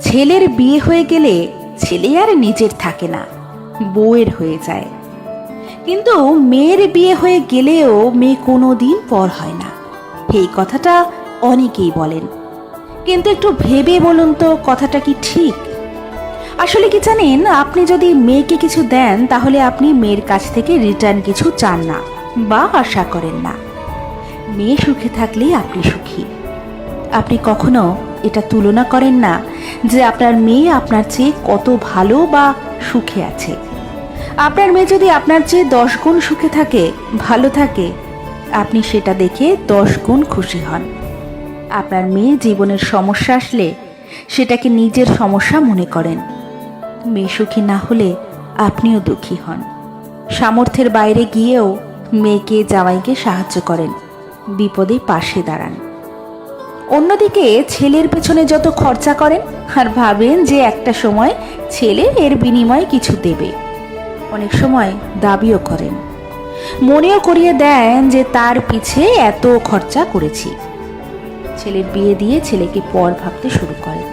ছেলের বিয়ে হয়ে গেলে ছেলে আর নিজের থাকে না, বউয়ের হয়ে যায়। কিন্তু মেয়ের বিয়ে হয়ে গেলেও মেয়ে কোনো দিন পর হয় না, এই কথাটা অনেকেই বলেন। কিন্তু একটু ভেবে বলুন তো, কথাটা কি ঠিক? আসলে কি জানেন, আপনি যদি মেয়েকে কিছু দেন তাহলে আপনি মেয়ের কাছ থেকে রিটার্ন কিছু চান না বা আশা করেন না। মেয়ে সুখে থাকলেই আপনি সুখী। আপনি কখনো এটা তুলনা করেন না যে আপনার মেয়ে আপনার চেয়ে কত ভালো বা সুখে আছে। আপনার মেয়ে যদি আপনার চেয়ে 10 গুণ সুখে থাকে, ভালো থাকে, আপনি সেটা দেখে 10 গুণ খুশি হন। আপনার মেয়ে জীবনের সমস্যা আসলে সেটাকে নিজের সমস্যা মনে করেন। মেয়ে সুখী না হলে আপনিও দুঃখী হন। সামর্থ্যের বাইরে গিয়েও মেয়েকে জামাইকে সাহায্য করেন, বিপদে পাশে দাঁড়ান। অন্যদিকে ছেলের পেছনে যত খরচা করেন আর ভাবেন যে একটা সময় ছেলে এর বিনিময়ে কিছু দেবে, অনেক সময় দাবিও করেন, মনেও করিয়ে দেন যে তার পিছে এত খরচা করেছি। ছেলের বিয়ে দিয়ে ছেলেকে পর ভাবতে শুরু করেন।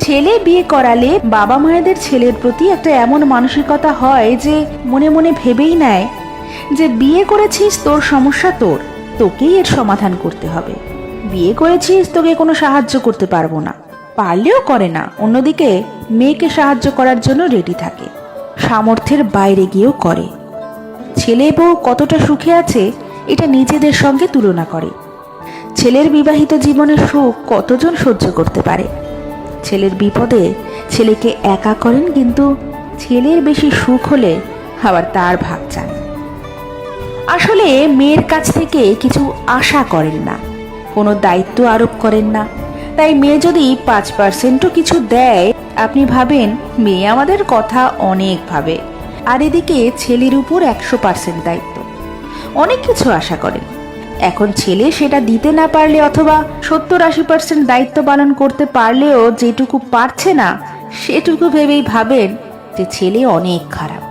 ছেলে বিয়ে করালে বাবা মায়েদের ছেলের প্রতি একটা এমন মানসিকতা হয় যে মনে মনে ভেবেই নেয় যে বিয়ে করেছিস, তোর সমস্যা তোর, তোকেই এর সমাধান করতে হবে। বিয়ে করেছিস, তোকে কোনো সাহায্য করতে পারবো না, পারলেও করে না। অন্যদিকে মেয়েকে সাহায্য করার জন্য রেডি থাকে, সামর্থ্যের বাইরে গিয়েও করে। ছেলে বউ কতটা সুখে আছে এটা নিজেদের সঙ্গে তুলনা করে। ছেলের বিবাহিত জীবনের সুখ কতজন সহ্য করতে পারে? ছেলের বিপদে ছেলেকে একা করেন, কিন্তু ছেলের বেশি সুখ হলে আবার তার ভাগ চান। আসলে মেয়ের কাছ থেকে কিছু আশা করেন না, কোনো দায়িত্ব আরোপ করেন না। তাই মেয়ে যদি 5%ও কিছু দেয়, আপনি ভাবেন মেয়ে আমাদের কথা অনেক ভাবে। আর এদিকে ছেলের উপর 100% দায়িত্ব, অনেক কিছু আশা করেন। এখন ছেলে সেটা দিতে না পারলে অথবা 70-80% দায়িত্ব পালন করতে পারলেও যেটুকু পারছে না, সেটুকু ভেবেই ভাবেন যে ছেলে অনেক খারাপ।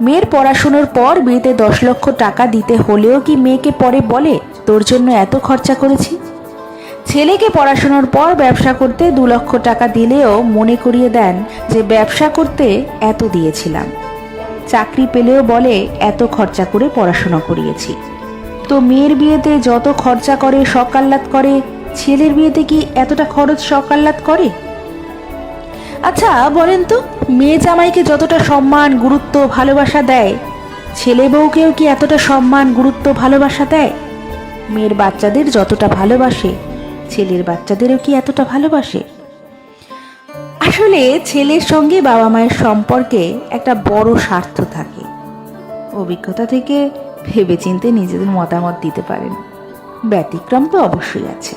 মেয়ের পড়াশোনার পর বিয়েতে 10 লক্ষ টাকা দিতে হলেও কি মেয়েকে পরে বলে তোর জন্য এত খরচা করেছি? ছেলেকে পড়াশোনার পর ব্যবসা করতে 2 লক্ষ টাকা দিলেও মনে করিয়ে দেন যে ব্যবসা করতে এত দিয়েছিলাম। চাকরি পেলেও বলে এত খরচা করে পড়াশোনা করিয়েছি। তো মেয়ের বিয়েতে যত খরচা করে, শখ আহ্লাদ করে, ছেলের বিয়েতে কি এতটা খরচ শখ আহ্লাদ করে? আচ্ছা বলেন তো, মেয়ে জামাইকে যতটা সম্মান, গুরুত্ব, ভালোবাসা দেয়, ছেলে বউকেও কি এতটা সম্মান, গুরুত্ব, ভালোবাসা দেয়? মেয়ের বাচ্চাদের যতটা ভালোবাসে, ছেলের বাচ্চাদেরও কি এতটা ভালোবাসে? আসলে ছেলের সঙ্গে বাবা মায়ের সম্পর্কে একটা বড় স্বার্থ থাকে। অভিজ্ঞতা থেকে ভেবেচিন্তে নিজেদের মতামত দিতে পারেন, ব্যতিক্রম তো অবশ্যই আছে।